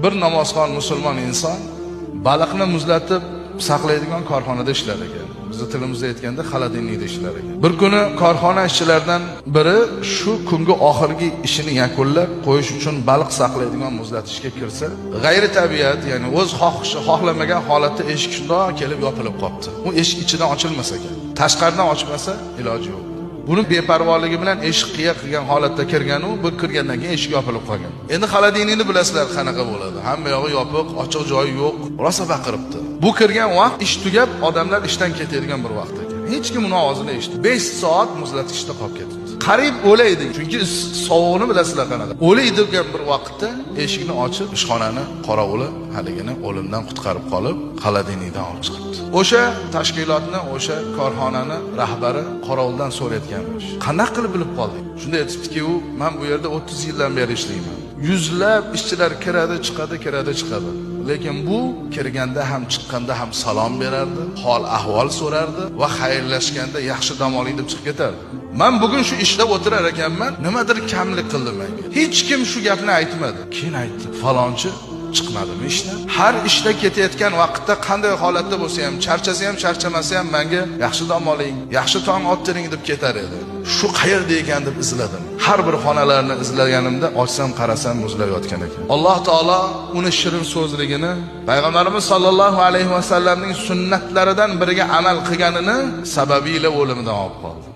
Bir namozxon musulmon inson baliqni muzlatib saqlaydigan korxonada ishlar ekan. Bizning tilimizda aytganda xolodilnikda ishlar ekan. Bir kuni korxona ishchilaridan biri shu kungi oxirgi ishini yakunlab qo'yish uchun baliq saqlaydigan muzlatishga kirsa, g'ayri tabiat, ya'ni o'z xohlamagan holatda eshik shundoq kelib yopilib qolibdi. U eshik ichidan ochilmas ekan. Tashqaridan ochmasa iloji yo'q. Buni beparvoligi bilan eshik qiya qilgan holatda kirgan u, bir kirgandan keyin eshik yopilib qolgan. Endi xolodilnikni bilasizlar qanaqa bo'ladi. Hamma yog'i yopiq, ochiq joyi yo'q, rosa baqiribdi. Bu kirgan vaqt ish tugab, odamlar ishdan ketadigan bir vaqt ekan. Hech kim uni ovozini eshitdi. 5 soat muzlatishda qolib ketdi. Qarib o'laydi, chunki sovuqni bilasizlar qanaqa. O'laydi degan bir vaqtda eshikni ochib, ishxonani qorovuli haligini o'limdan qutqarib qolib, xolodilnikdan olib chiqibdi. O'sha tashkilotni, o'sha korxonani rahbari qorovuldan so'rayotganmish. Qanday qilib bilib qolding? Shunda aytibdiki, u men bu yerda 30 yildan beri ishlayman. Yuzlab ishchilar kiradi, chiqadi. Lekin bu kirganda ham chiqqanda ham salom berardi, hol ahvol so'rardi va xayrlashganda yaxshi dam oling deb chiqib ketardi. Men bugun shu ishda o'tirar ekanman, nimadir kamlik qildim menga. Hech kim shu gapni aytmadi. Keyin aytdi, falonchi chiqmadimi ishdan? Har ishda ketayotgan vaqtda qanday holatda bo'lsa ham, charchasa ham, charchamasa ham menga yaxshi dam oling, yaxshi tong ottiring deb ketar edi. Shu qayerda ekan deb izladim. Har bir xonalarni izlaganimda ochsam, qarasam muzlayotgan ekan. Alloh taolo uni shirin so'zligini, payg'ambarimiz sollallohu alayhi vasallamning sunnatlaridan biriga amal qilganini sababiyle o'limidan olib qoldi.